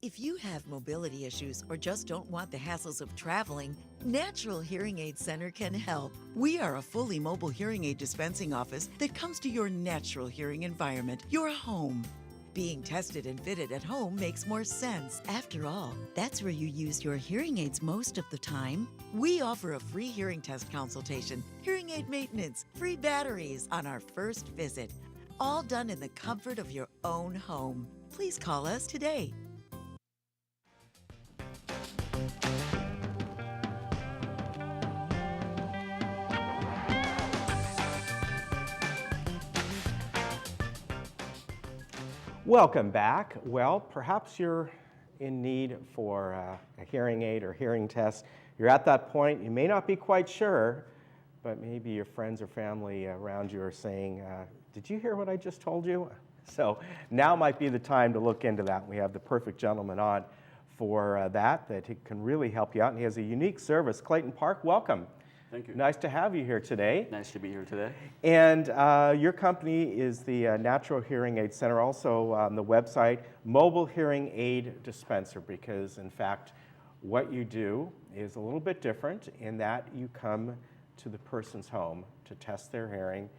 If you have mobility issues or just don't want the hassles of traveling, Natural Hearing Aid Center can help. We are a fully mobile hearing aid dispensing office that comes to your natural hearing environment, your home. Being tested and fitted at home makes more sense. After all, that's where you use your hearing aids most of the time. We offer a free hearing test consultation, hearing aid maintenance, free batteries on our first visit. All done in the comfort of your own home. Please call us today. Welcome back. Well, perhaps you're in need for a hearing aid or hearing test. You're at that point, you may not be quite sure, but maybe your friends or family around you are saying, did you hear what I just told you? So now might be the time to look into that. We have the perfect gentleman on for that he can really help you out, and he has a unique service. Clayton Park, welcome. Thank you. Nice to have you here today. Nice to be here today. And your company is the Natural Hearing Aid Center, also on the website, Mobile Hearing Aid Dispenser, because in fact, what you do is a little bit different in that you come to the person's home to test their hearing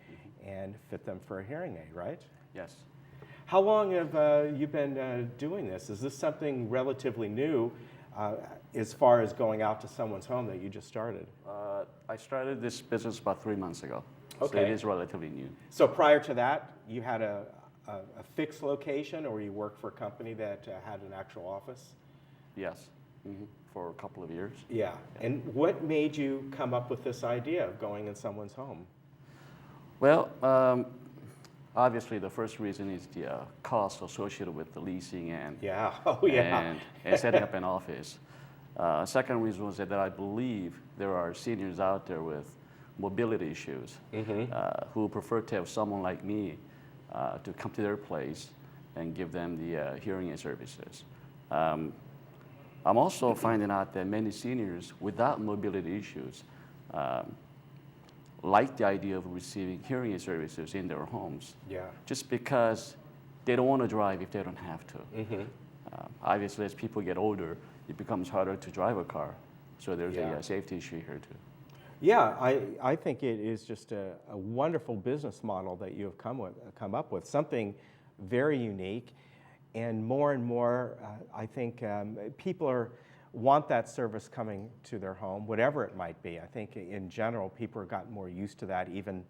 and fit them for a hearing aid, right? Yes. How long have you been doing this? Is this something relatively new as far as going out to someone's home that you just started? I started this business about 3 months ago. Okay. So it is relatively new. So prior to that, you had a fixed location, or you worked for a company that had an actual office? Yes. For a couple of years. Yeah. And what made you come up with this idea of going in someone's home? Well, obviously the first reason is the cost associated with the leasing and, Yeah. Oh, yeah. and setting up an office. Second reason was that I believe there are seniors out there with mobility issues who prefer to have someone like me to come to their place and give them the hearing aid services. I'm also finding out that many seniors without mobility issues like the idea of receiving hearing aid services in their homes. Yeah. Just because they don't want to drive if they don't have to. Obviously, as people get older, it becomes harder to drive a car. So there's a safety issue here too. Yeah, I think it is just a wonderful business model that you have come up with, something very unique. And more, I think people want that service coming to their home, whatever it might be. I think in general, people have gotten more used to that. Even,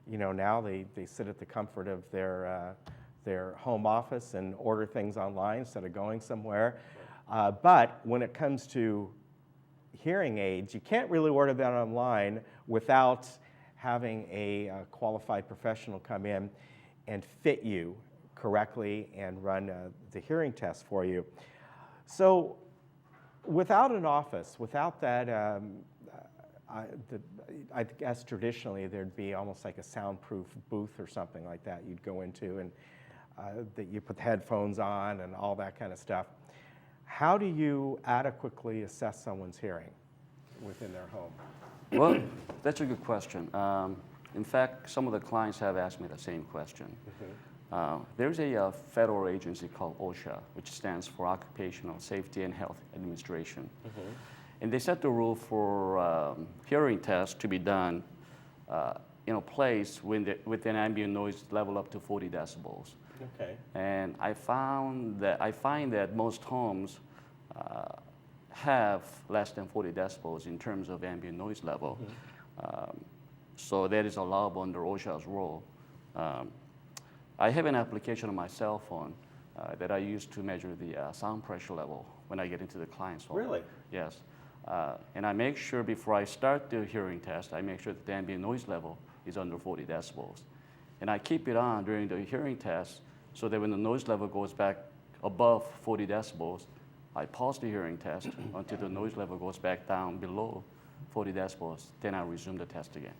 now they sit at the comfort of their home office and order things online instead of going somewhere. But when it comes to hearing aids, you can't really order that online without having a qualified professional come in and fit you correctly and run the hearing test for you. So without an office, without that, I guess traditionally there'd be almost like a soundproof booth or something like that you'd go into, and that you put the headphones on and all that kind of stuff. How do you adequately assess someone's hearing within their home? Well, that's a good question. In fact, some of the clients have asked me the same question. There's a federal agency called OSHA, which stands for Occupational Safety and Health Administration. And they set the rule for hearing tests to be done in a place with an ambient noise level up to 40 decibels. Okay. And I find that most homes have less than 40 decibels in terms of ambient noise level. So that is allowable under OSHA's rule. I have an application on my cell phone that I use to measure the sound pressure level when I get into the client's home. Really? Yes. And I make sure before I start the hearing test, I make sure that the ambient noise level is under 40 decibels. And I keep it on during the hearing test so that when the noise level goes back above 40 decibels, I pause the hearing test until the noise level goes back down below 40 decibels, then I resume the test again.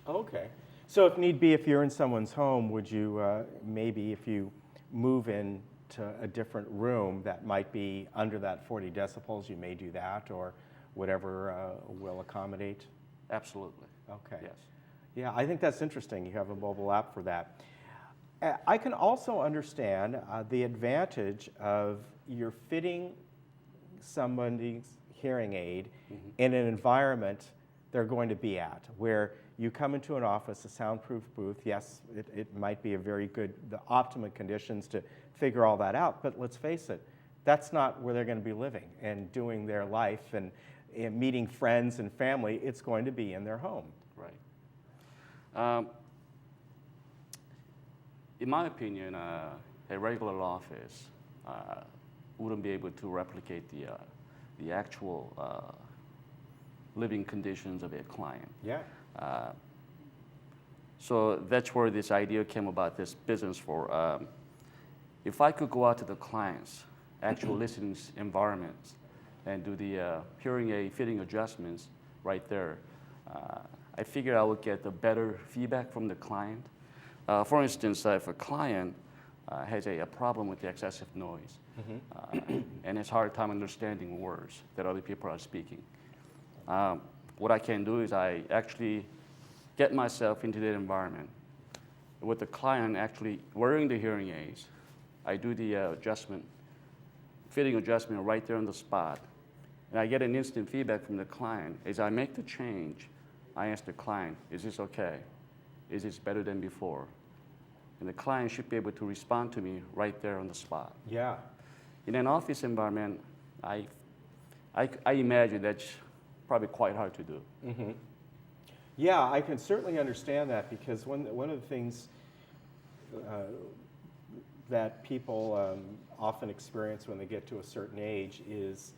Okay. So if need be, if you're in someone's home, would you maybe if you move into a different room that might be under that 40 decibels, you may do that, or whatever will accommodate? Absolutely. Okay. Yes. Yeah, I think that's interesting. You have a mobile app for that. I can also understand the advantage of you're fitting somebody's hearing aid in an environment they're going to be at, where you come into an office, a soundproof booth. Yes, it might be a very good, the optimum conditions to figure all that out, but let's face it, that's not where they're going to be living and doing their life and meeting friends and family. It's going to be in their home. Right. In my opinion, a regular office wouldn't be able to replicate the actual living conditions of a client. Yeah. So that's where this idea came about, this business for, if I could go out to the clients' actual listening environments and do the hearing aid fitting adjustments right there, I figured I would get the better feedback from the client. For instance, if a client has a problem with the excessive noise and has a hard time understanding words that other people are speaking, what I can do is I actually get myself into that environment with the client actually wearing the hearing aids. I do the fitting adjustment right there on the spot. And I get an instant feedback from the client. As I make the change, I ask the client, is this okay? Is this better than before? And the client should be able to respond to me right there on the spot. Yeah. In an office environment, I imagine that's probably quite hard to do. Mm-hmm. Yeah, I can certainly understand that, because one of the things that people often experience when they get to a certain age is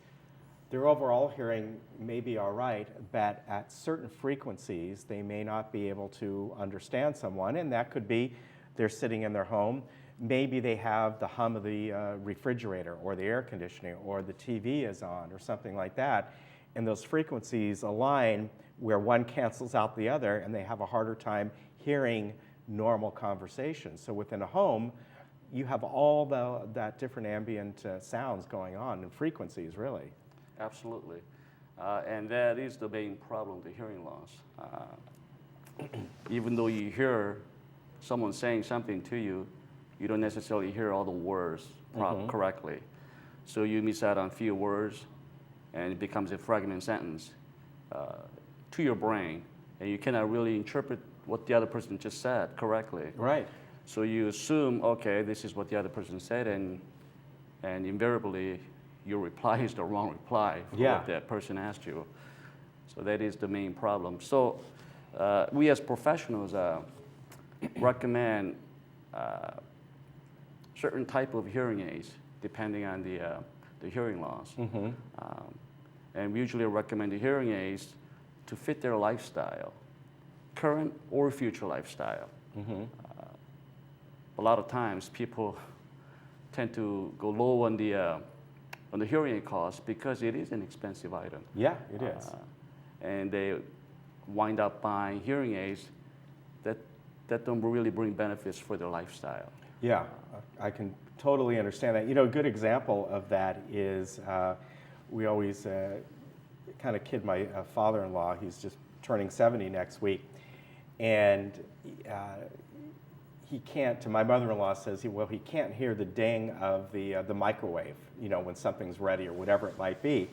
their overall hearing may be all right, but at certain frequencies they may not be able to understand someone, and that could be they're sitting in their home. Maybe they have the hum of the refrigerator or the air conditioning, or the TV is on or something like that, and those frequencies align where one cancels out the other, and they have a harder time hearing normal conversation. So within a home, you have all that different ambient sounds going on, and frequencies, really. Absolutely. And that is the main problem, the hearing loss. Even though you hear someone saying something to you, you don't necessarily hear all the words correctly. So you miss out on few words, and it becomes a fragment sentence to your brain, and you cannot really interpret what the other person just said correctly. Right. So you assume, okay, this is what the other person said, and invariably your reply is the wrong reply for what that person asked you. So that is the main problem. So we as professionals recommend certain type of hearing aids depending on the hearing loss. And we usually recommend the hearing aids to fit their lifestyle, current or future lifestyle. A lot of times people tend to go low on the hearing aid cost because it is an expensive item. Yeah, it is. And they wind up buying hearing aids that don't really bring benefits for their lifestyle. Yeah, I can totally understand that. You know, a good example of that is we always kind of kid my father-in-law. He's just turning 70 next week. And he can't, my mother-in-law says, he can't hear the ding of the microwave, you know, when something's ready or whatever it might be.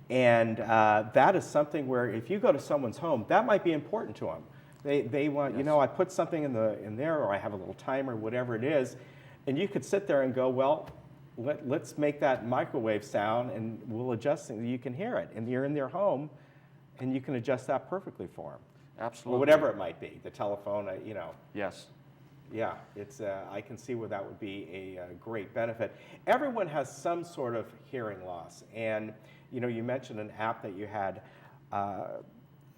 And that is something where if you go to someone's home, that might be important to them. They want, you know, I put something in there, or I have a little timer, whatever it is, and you could sit there and go, well, let's make that microwave sound, and we'll adjust it. You can hear it, and you're in their home, and you can adjust that perfectly for them. Absolutely. Or whatever it might be, the telephone, you know. Yes. Yeah, it's. I can see where that would be a great benefit. Everyone has some sort of hearing loss, and you know, you mentioned an app that you had.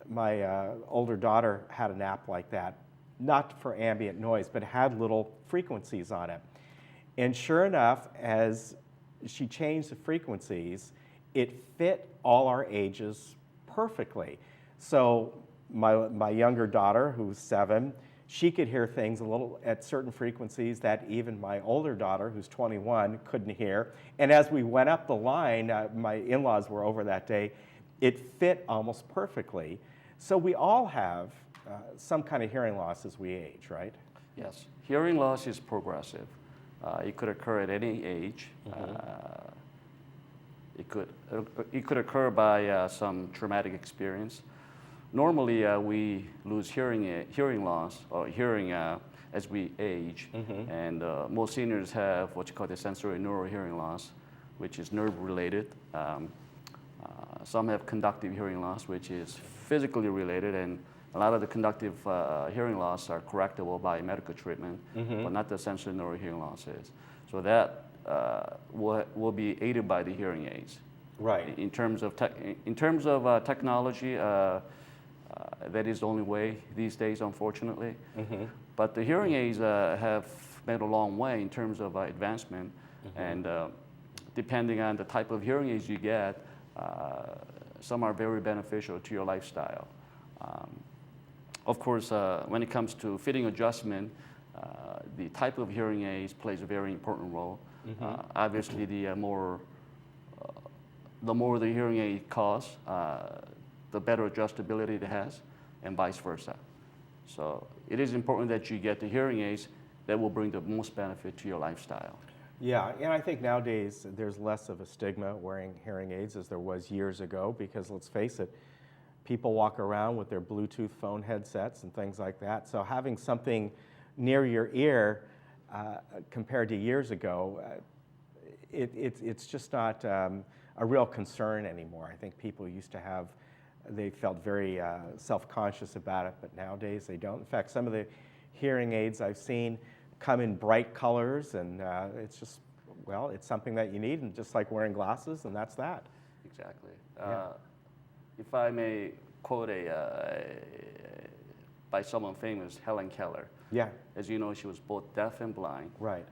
My older daughter had an app like that, not for ambient noise, but had little frequencies on it. And sure enough, as she changed the frequencies, it fit all our ages perfectly. So my younger daughter, who's 7, she could hear things a little at certain frequencies that even my older daughter, who's 21, couldn't hear. And as we went up the line, my in-laws were over that day, it fit almost perfectly. So we all have some kind of hearing loss as we age, right? Yes, hearing loss is progressive. It could occur at any age. It could occur by some traumatic experience. Normally, we lose hearing loss or hearing as we age, and most seniors have what you call the sensory neural hearing loss, which is nerve-related. Some have conductive hearing loss, which is physically related, and a lot of the conductive hearing loss are correctable by medical treatment, but not the sensory neural hearing losses. So that will be aided by the hearing aids. Right. In terms of technology, that is the only way these days, unfortunately. But the hearing aids have made a long way in terms of advancement, and depending on the type of hearing aids you get, some are very beneficial to your lifestyle. Of course, when it comes to fitting adjustment, the type of hearing aids plays a very important role. Obviously, the more the hearing aid costs, the better adjustability it has, and vice versa. So it is important that you get the hearing aids that will bring the most benefit to your lifestyle. Yeah, and I think nowadays there's less of a stigma wearing hearing aids as there was years ago, because let's face it, people walk around with their Bluetooth phone headsets and things like that. So having something near your ear compared to years ago, it's just not a real concern anymore. I think people used to have, they felt very self-conscious about it, but nowadays they don't. In fact, some of the hearing aids I've seen come in bright colors, and it's just, well, it's something that you need, and just like wearing glasses, and that's that. Exactly. Yeah. If I may quote by someone famous, Helen Keller. Yeah. As you know, she was both deaf and blind. Right.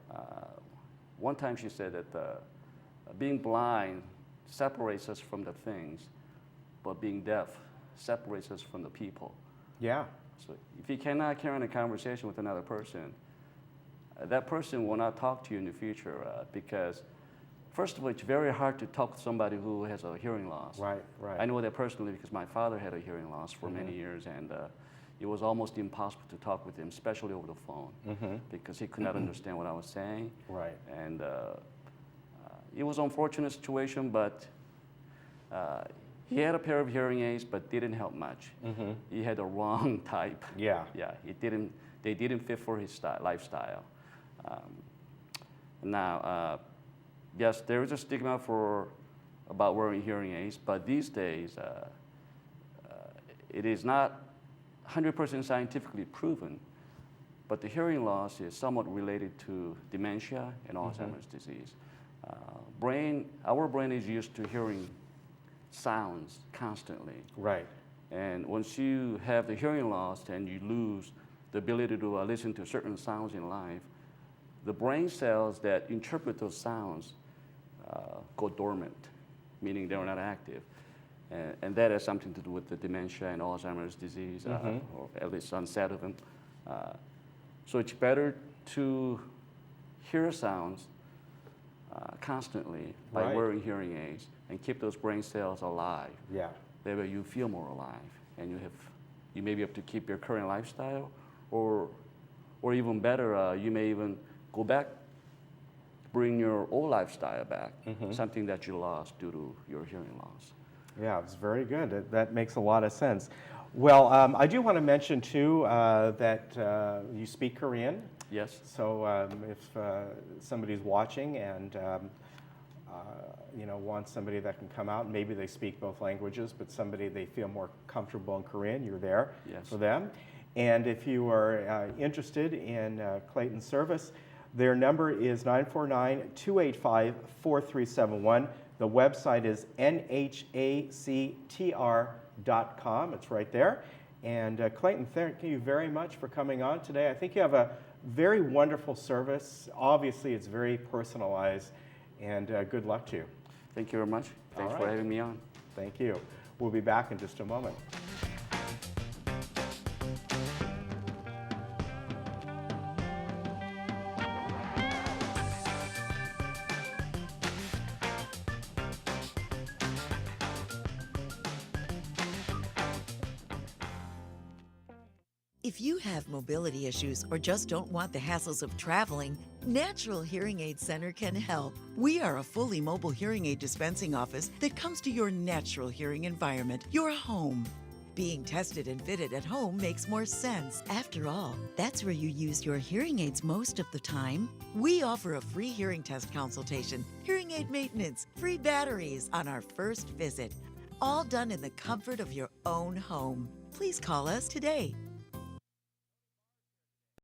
One time she said that being blind separates us from the things, but being deaf separates us from the people. Yeah. So if you cannot carry on a conversation with another person, that person will not talk to you in the future because, first of all, it's very hard to talk to somebody who has a hearing loss. Right, right. I know that personally because my father had a hearing loss for many years, and it was almost impossible to talk with him, especially over the phone, because he could not understand what I was saying. Right. And it was an unfortunate situation, but he had a pair of hearing aids, but didn't help much. He had the wrong type. Yeah. Yeah, they didn't fit for his lifestyle. Now, yes, there is a stigma about wearing hearing aids, but these days, it is not 100% scientifically proven, but the hearing loss is somewhat related to dementia and Alzheimer's disease. Our brain is used to hearing sounds constantly. Right. And once you have the hearing loss and you lose the ability to listen to certain sounds in life, the brain cells that interpret those sounds go dormant, meaning they're not active. And that has something to do with the dementia and Alzheimer's disease, or at least onset of them. So it's better to hear sounds constantly by wearing hearing aids and keep those brain cells alive. Yeah. That way you feel more alive, and you may be able to keep your current lifestyle, or even better, you may even go back, bring your old lifestyle back, something that you lost due to your hearing loss. Yeah, it's very good. That makes a lot of sense. Well, I do want to mention too that you speak Korean. Yes. So if somebody's watching and wants somebody that can come out, and maybe they speak both languages, but somebody they feel more comfortable in Korean, you're there for them. And if you are interested in Clayton's service, their number is 949-285-4371. The website is nhactr.com. It's right there. And Clayton, thank you very much for coming on today. I think you have a very wonderful service. Obviously, it's very personalized, and good luck to you. Thank you very much. Thanks for having me on. Thank you. We'll be back in just a moment. If you have mobility issues or just don't want the hassles of traveling, Natural Hearing Aid Center can help. We are a fully mobile hearing aid dispensing office that comes to your natural hearing environment, your home. Being tested and fitted at home makes more sense. After all, that's where you use your hearing aids most of the time. We offer a free hearing test consultation, hearing aid maintenance, free batteries on our first visit. All done in the comfort of your own home. Please call us today.